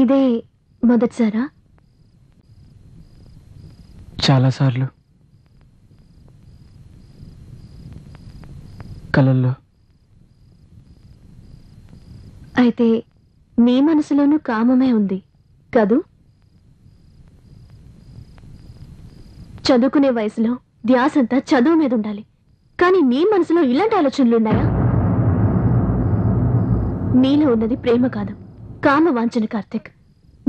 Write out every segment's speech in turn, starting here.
ఇదే మొదటిసారా? చాలాసార్లు కలల్లో. అయితే నీ మనసులోనూ కామమే ఉంది కదూ? చదువుకునే వయసులో ధ్యాసంతా చదువు మీద ఉండాలి, కానీ నీ మనసులో ఇలాంటి ఆలోచనలున్నాయా? నీలో ఉన్నది ప్రేమ కాదు, కామ వాంఛన. కార్తిక్,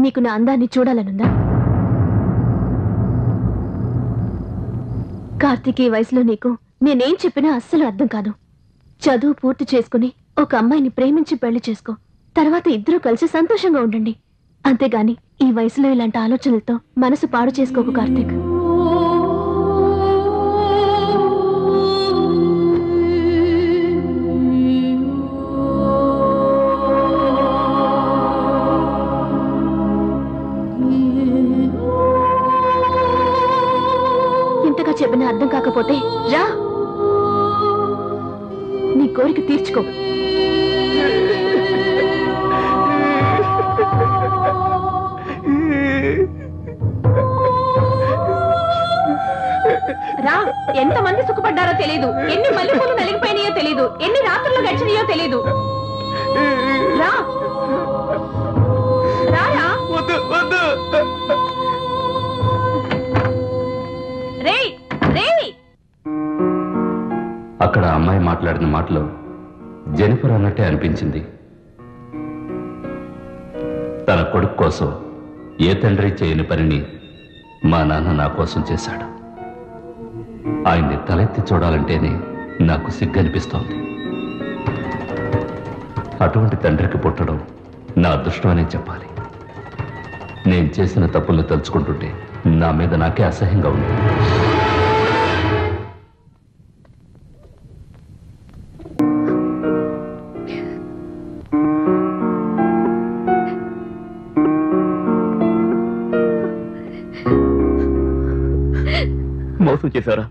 నీకు నా అందాన్ని చూడాలనుందా? కార్తిక్, ఈ వయసులో నీకు నేనేం చెప్పినా అస్సలు అర్థం కాదు. చదువు పూర్తి చేసుకుని ఒక అమ్మాయిని ప్రేమించి పెళ్లి చేసుకో. తర్వాత ఇద్దరూ కలిసి సంతోషంగా ఉండండి. అంతేగాని ఈ వయసులో ఇలాంటి ఆలోచనలతో మనసు పాడు చేసుకోకు కార్తిక్. ఇంతగా చెప్పినా అర్థం కాకపోతే రా, నీ కోరిక తీర్చుకో. రా, ఎంతమంది సుఖపడ్డారో తెలీదు, ఎన్ని మల్లెపూలు నలిగిపోయినాయో తెలీదు, ఎన్ని రాత్రులు గడిచినాయో తెలీదు. రా రారా. రేయ్ రేయ్. అక్కడ అమ్మాయి మాట్లాడిన మాటలో జెనిఫర్ అన్నట్టే అనిపించింది. తన కొడుకు కోసం ఏ తండ్రి చేయని పనిని మా నాన్న నా కోసం చేశాడు. ఆయన్ని తలెత్తి చూడాలంటేనే నాకు సిగ్గనిపిస్తోంది. అటువంటి తండ్రికి పుట్టడం నా అదృష్టమనే చెప్పాలి. నేను చేసిన తప్పులు తలుచుకుంటుంటే నా మీద నాకే అసహ్యంగా ఉంది. మోసం చేశారా?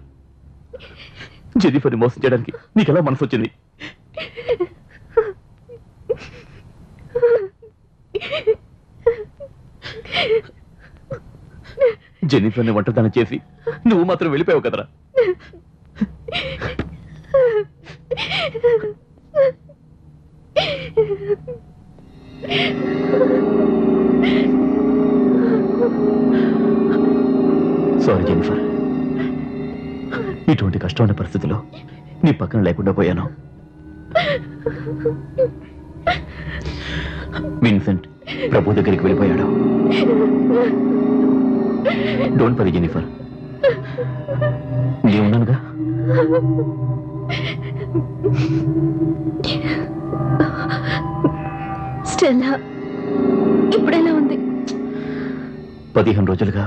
జెనిఫర్ని మోసం చేయడానికి నీకెలా మనసు వచ్చింది? జెనిఫర్ని ఒంటరిదాన్ని చేసి నువ్వు మాత్రం వెళ్ళిపోయావు కదరా. సారీ జెనిఫర్, ఇటువంటి కష్టమైన పరిస్థితిలో నీ పక్కన లేకుండా పోయాను. విన్సెంట్ ప్రభు దగ్గరికి వెళ్ళిపోయాడు. డోంట్ వరీ జెనిఫర్, నేను ఉన్నానుగా. స్టెల్లా ఇప్పుడెలా ఉంది? 15 రోజులుగా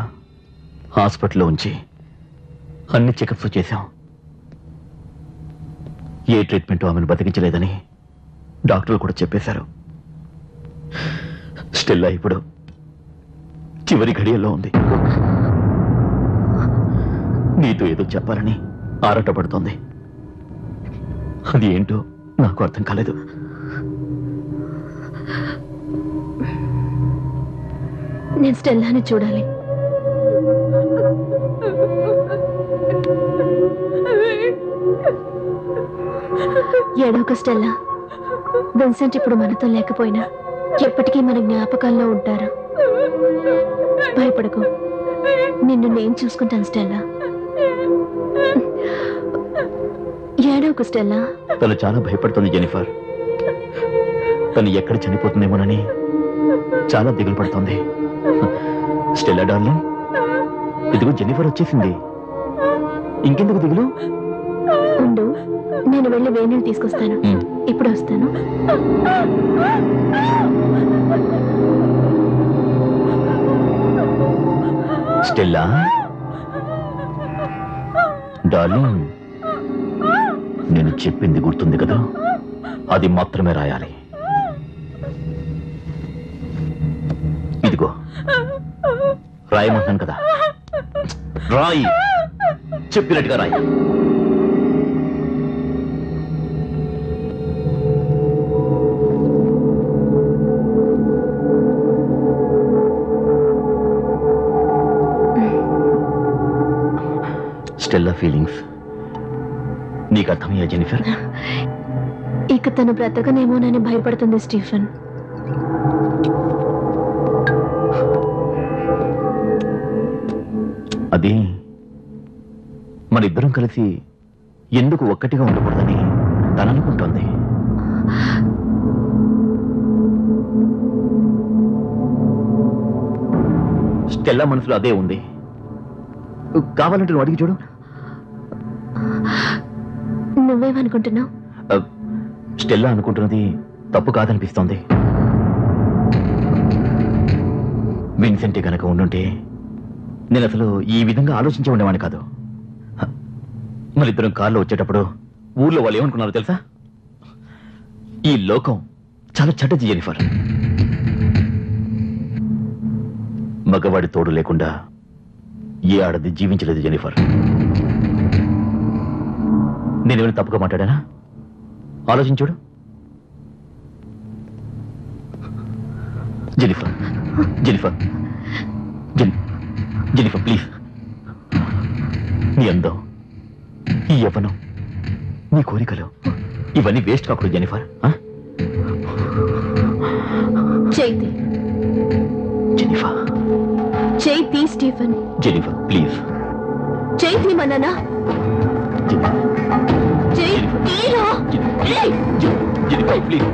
హాస్పిటల్లో ఉంచి అన్ని చెకప్స్ చేశాం. ఏ ట్రీట్మెంట్ ఆమెను బతికించలేదని డాక్టర్లు కూడా చెప్పేశారు. స్టెల్లా ఇప్పుడు చివరి ఘడియల్లో ఉంది. నీతో ఏదో చెప్పాలని ఆరాటపడుతోంది. అది ఏంటో నాకు అర్థం కాలేదు. నేను స్టెల్లాని చూడాలి. ఏడోక స్టెల్లా, విన్సెంట్ ఇప్పుడు మనతో లేకపోయినా ఎప్పటికీ మన జ్ఞాపకాల్లో ఉంటారు. భయపడకు, నిన్ను నేను చూసుకుంటాను స్టెల్లా. ఏడోక స్టెల్లా. తను చాలా భయపడుతుంది జెనిఫర్. తను ఎక్కడ చనిపోతుందేమోనని చాలా దిగులు పడుతోంది. స్టెల్లా డార్లింగ్, ఇదిగో జెనిఫర్ వచ్చేసింది. ఇంకెందుకు దిగులు? ఉండు, నేను వెళ్ళి వేణీళ్ళు తీసుకొస్తాను. ఇప్పుడు వస్తాను. స్టెల్లా డార్లింగ్, నేను చెప్పింది గుర్తుంది కదా? అది మాత్రమే రాయాలి. ఇదిగో రాయమంటాను కదా, రాయి. చెప్పినట్టుగా రాయి. స్టెల్లా ఫీలింగ్స్ నీకు అర్థమయ్యా జెనిఫర్? ఇక తను బ్రతకనేమోనని భయపడుతుంది స్టీఫెన్. అది మనిద్దరం కలిసి ఎందుకు ఒక్కటిగా ఉండకూడదని తననుకుంటోంది. స్టెల్లా మనసులో అదే ఉంది. కావాలంటే నువ్వు అడిగి చూడు. నువ్వేమనుకుంటున్నావు? స్టెల్లా అనుకుంటున్నది తప్పు కాదనిపిస్తోంది. విన్సెంటే గనక ఉండుంటే నేను అసలు ఈ విధంగా ఆలోచించి ఉండేవాడిని కాదు. మరిద్దరం కారులో వచ్చేటప్పుడు ఊర్లో వాళ్ళు ఏమనుకున్నారో తెలుసా? ఈ లోకం చాలా చెడ్డది జెనిఫర్. మగవాడి తోడు లేకుండా ఏ ఆడది జీవించలేదు జెనిఫర్. నేనేమైనా తప్పుగా మాట్లాడానా? ఆలోచించుడు. Jennifer Jennifer Jennifer please. నీ అందం, ఈ యవ్వనం, నీ కోరికలు ఇవన్నీ వేస్ట్ కాకూడదు Jennifer. Chaiti Jennifer Chaiti Stephen. Jennifer please. Chaiti మననా? Jennifer please. Jennifer please.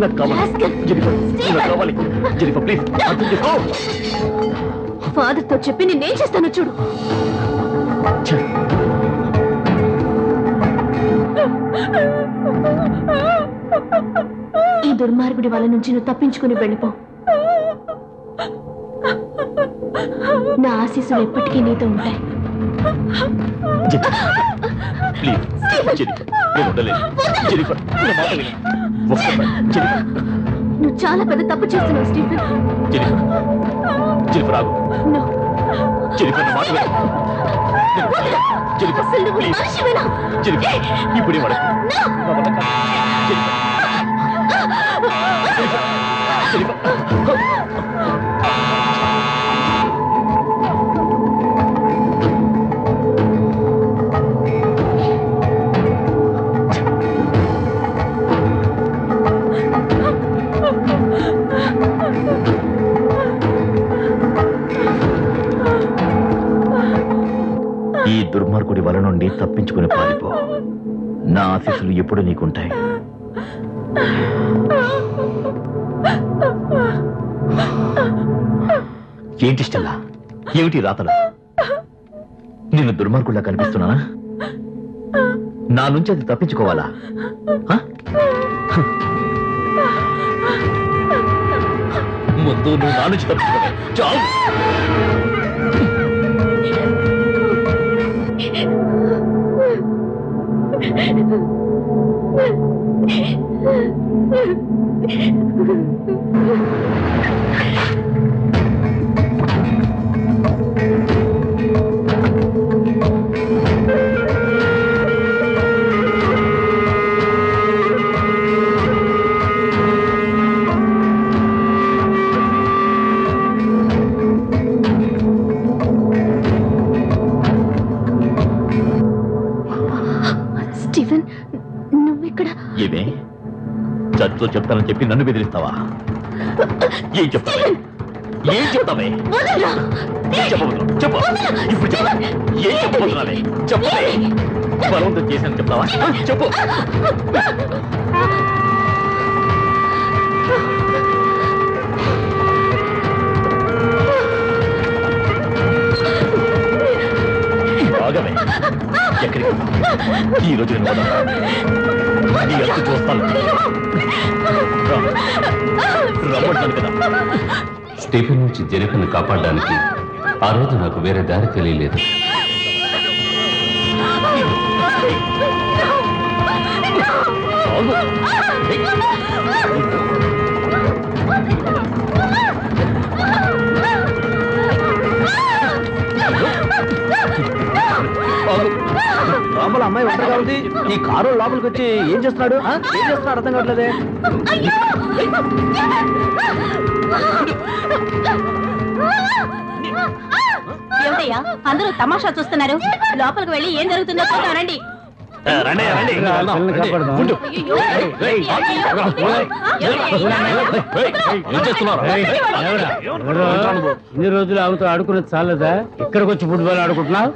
నాకు కావాలి జెనిఫర్. నాకు కావాలి జెనిఫర్ ప్లీజ్. అర్థం చేసుకో. ఫాదర్ తో చెప్పి నేనేం చేస్తానో చూడు. ఈ దుర్మార్గుడి వాళ్ళ నుంచి నువ్వు తప్పించుకుని వెళ్ళిపో. నా ఆశీస్సులు ఎప్పటికీ నీతో ఉంటాయి. ప్లీజ్ జెనిఫర్, నేను ఉండలేను. జెనిఫర్ నా మాట విను. జెనిఫర్ నువ్వు చాలా పెద్ద తప్పు చేస్తున్నావు స్టీఫెన్. జెనిఫర్ జెనిఫర్ ఆగు. No. జెనిఫర్ నా మాట విను. జెనిఫర్ అసలు నువ్వు ప్లీజ్. మనిషివేనా? జెనిఫర్ ఇప్పుడే వాడు నా వల్ల కాదు. జెనిఫర్ జెనిఫర్ జెనిఫర్ ఈ దుర్మార్గుడి వల నుండి తప్పించుకుని పారిపో. నా ఆశీస్సులు ఎప్పుడు నీకుంటాయి. ఏంటి స్టెల్లా, ఏమిటి రాతలు? నేను దుర్మార్గుడిలా కనిపిస్తున్నానా? నా నుంచి అది తప్పించుకోవాలా? ముందు నువ్వు నా నుంచి తప్పించుకోవాలి. చాలు. స్టీఫెన్, నువ్విక్కడ? ఏమే చర్చలో చెప్తానని చెప్పి నన్ను బెదిరిస్తావా? ఏం చెప్తావే? ఏం చెప్తావే? ఏం చెప్పబోతున్నావు? చెప్పు. ఇప్పుడు చెప్పు. ఏం చెప్పబోతున్నావే? చెప్పవే. బలవంతం చేశాను చెప్తావా? చెప్పు. బాగమే. ఎక్కడికి? ఈ రోజు నేను నీ అంతు చూస్తాను. రమ్మంటాను కదా. స్టీఫెన్ నుంచి జెనిఫర్ను కాపాడడానికి ఆ రోజు నాకు వేరే దారి తెలియలేదు. లోపల అమ్మాయి ఒంటరిగా ఉంది. ఈ కారు లోపలికి వచ్చి ఏం చేస్తున్నాడు? ఏం చేస్తున్నాడు అర్థం కావట్లేదే. ఏమిటయ్యా అందరూ తమాషా చూస్తున్నారు లోపలికి వెళ్ళి ఏం జరుగుతుందో చూద్దామండి ఇన్ని రోజులు ఆమెతో ఆడుకున్నది చాలదా? ఇక్కడికి వచ్చి ఫుట్బాల్ ఆడుకుంటున్నావు?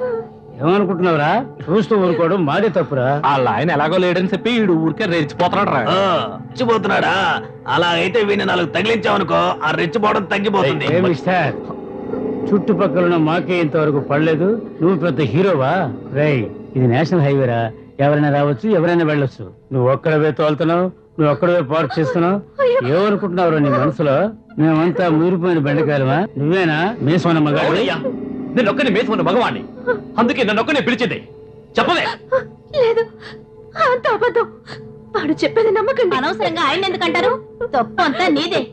ఏమనుకుంటున్నావురా? చూస్తూ ఊరుకోవడం మాదే తప్పురా. వాళ్ళ ఆయన ఎలాగో లేడని చెప్పి వీడు ఊరికే రెచ్చిపోతున్నాడు రా. రెచ్చిపోతున్నాడా? అలా అయితే వీడిని 4 తగిలించావనుకో ఆ రెచ్చిపోవడం తగ్గిపోతుంది. చుట్టుపక్కల మాకే ఇంతవరకు పడలేదు, నువ్వు పెద్ద హీరోవా? రేయ్, ఇది నేషనల్ హైవేరా, ఎవరైనా రావచ్చు, ఎవరైనా వెళ్ళొచ్చు. నువ్వు ఒక్కడవే తోలుతున్నావు, నువ్వు ఒక్కడవే పార్క్ చేస్తున్నావు. ఏమనుకుంటున్నావు నీ మనసులో? మేమంతా ఊరిపోయిన బెండకాయలమా? నువ్వేనా మేసమన్న మగాడు? నేను ఒక్కని మేసమన్న మగవాణ్ణి, అందుకే నన్ను ఒక్కనే పిలిచింది. చెప్పలే? లేదు, అంత అబద్ధం. వాడు చెప్పేది నమ్మకండి. అనవసరంగా ఆయన ఎందుకంటారు? తప్పు అంతా నీదే.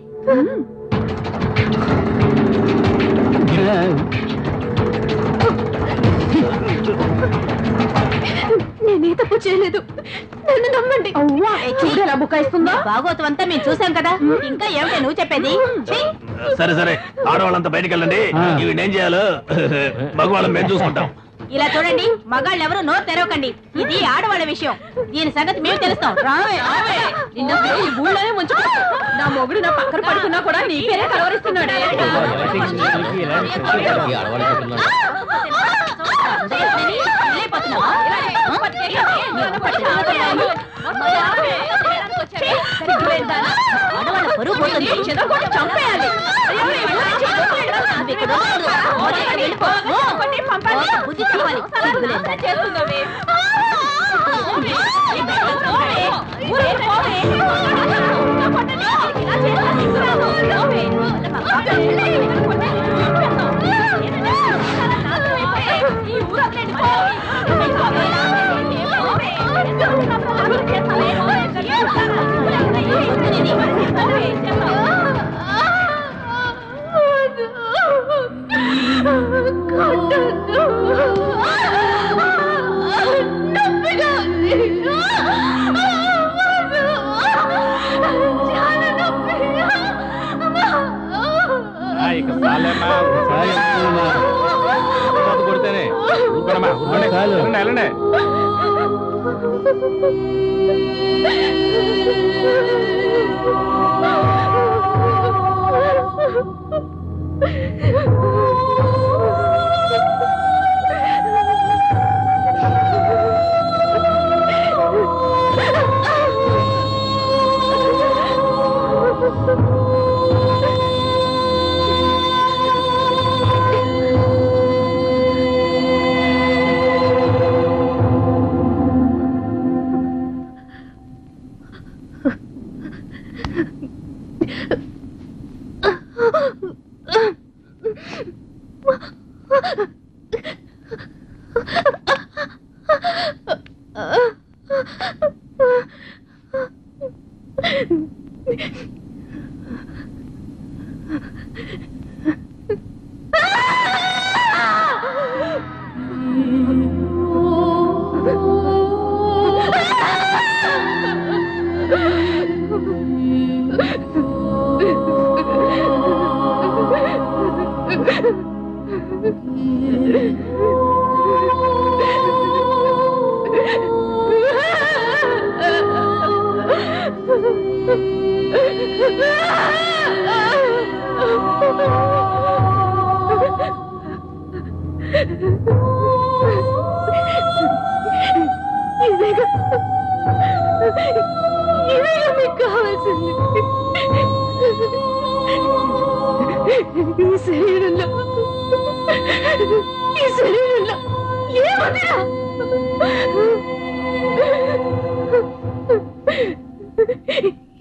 నేనే తప్పు చేయలేదు, నన్ను నమ్మండి. చూడేలా బుకాయిస్తుందో భాగవతం అంతా మేము చూసాం కదా, ఇంకా ఏమిటి నువ్వు చెప్పేది? సరే సరే, ఆడవాళ్ళంతా బయటికి వెళ్ళండి. ఇవి ఏం చేయాలో మగవాళ్ళం మేము చూసుకుంటాం. ఇలా చూడండి, మగాళ్ళు ఎవరు నోరు తెరవకండి. ఇది ఆడవాళ్ళ విషయం, దీని సంగతి మేము తెలుస్తాం. రావే రావే, నిన్న ఈ ఊళ్ళోనే ముంచుకో. నా మొగుడు నా పక్కన పడుకున్నా కూడా నీ పేరే కలవరిస్తున్నాడు. ఆడవాళ్ళ పరువు పోతుంది, చంపేయాలి. బుద్ధి చెప్పాలి. కొడితేనే వెళ్ళండి.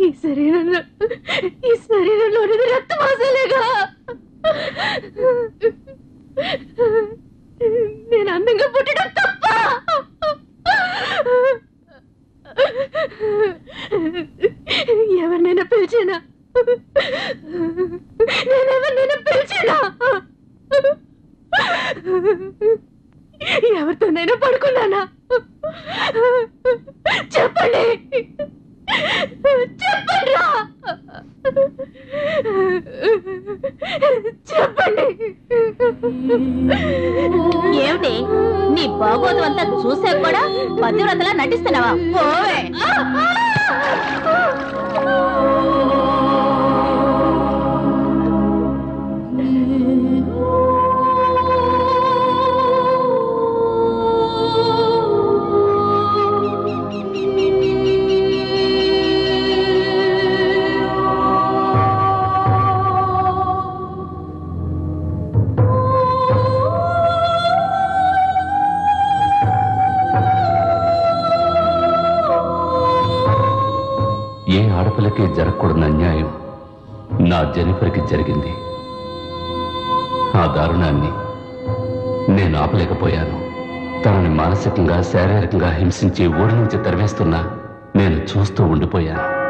ఈ శరీరంలో రక్తమాసలేగా నేను అందంగా పుట్టడం తప్ప? ఎవరినైనా పిలిచానా? నేనెవరినైనా పిలిచానా? ఎవరితోనైనా పడుకున్నానా? చెప్పండి, చెప్పండి, చెప్పండి. ఏమిటి నీ బాగోదు అంతా చూసే కూడా పతివ్రతలా నటిస్తున్నావా? పోవే. ఏ ఆడపిల్లకి జరగకూడని అన్యాయం నా జెనిఫర్కి జరిగింది. ఆ దారుణాన్ని నేను ఆపలేకపోయాను. తనని మానసికంగా శారీరకంగా హింసించి ఊరి నుంచి తరివేస్తున్నా నేను చూస్తూ ఉండిపోయాను.